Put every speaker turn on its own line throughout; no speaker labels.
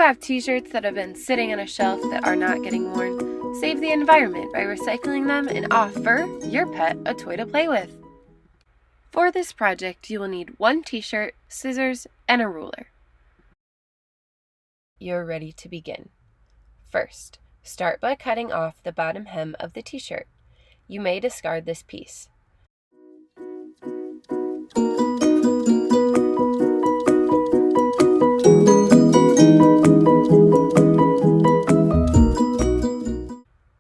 Have t-shirts that have been sitting on a shelf that are not getting worn? Save the environment by recycling them and offer your pet a toy to play with. For this project, you will need one t-shirt, scissors, and a ruler. You're ready to begin. First, start by cutting off the bottom hem of the t-shirt. You may discard this piece.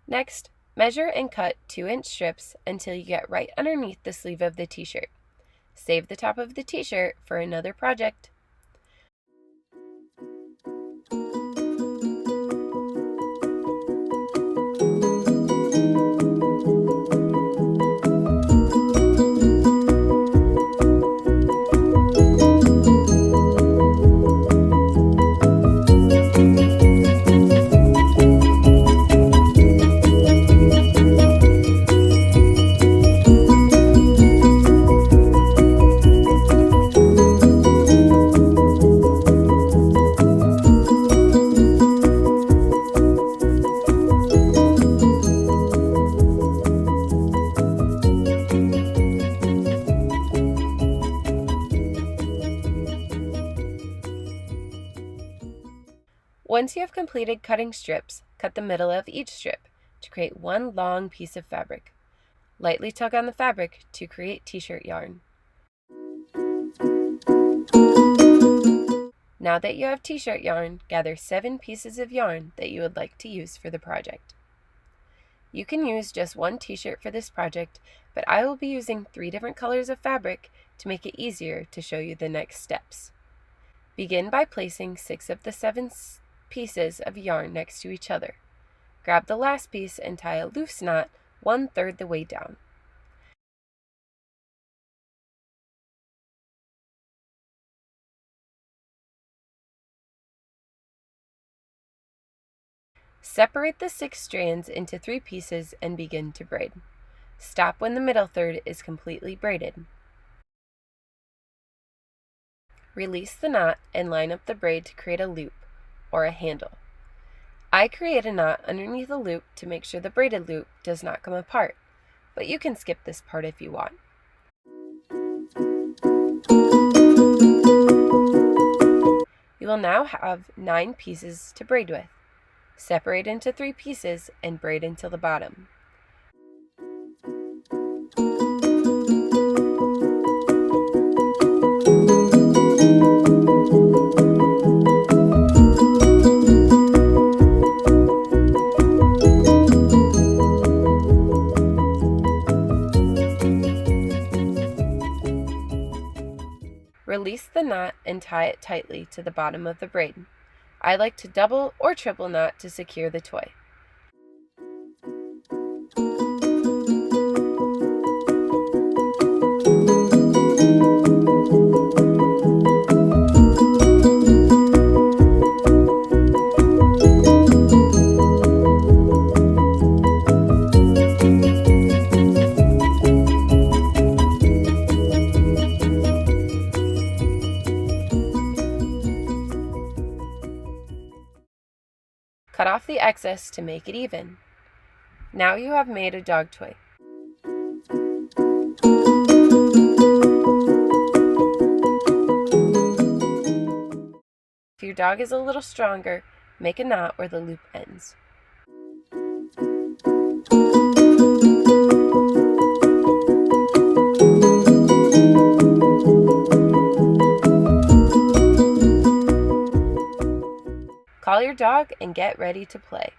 Next, measure and cut 2-inch strips until you get right underneath the sleeve of the t-shirt. Save the top of the t-shirt for another project. Once you have completed cutting strips, cut the middle of each strip to create one long piece of fabric. Lightly tug on the fabric to create t-shirt yarn. Now that you have t-shirt yarn, gather 7 pieces of yarn that you would like to use for the project. You can use just one t-shirt for this project, but I will be using 3 different colors of fabric to make it easier to show you the next steps. Begin by placing 6 of the 7 pieces of yarn next to each other. Grab the last piece and tie a loose knot 1/3 the way down. Separate the 6 strands into 3 pieces and begin to braid. Stop when the middle third is completely braided. Release the knot and line up the braid to create a loop, or a handle. I create a knot underneath the loop to make sure the braided loop does not come apart, but you can skip this part if you want. You will now have 9 pieces to braid with. Separate into 3 pieces and braid until the bottom. Release the knot and tie it tightly to the bottom of the braid. I like to double or triple knot to secure the toy. Cut off the excess to make it even. Now you have made a dog toy. If your dog is a little stronger, make a knot where the loop ends. Call your dog and get ready to play.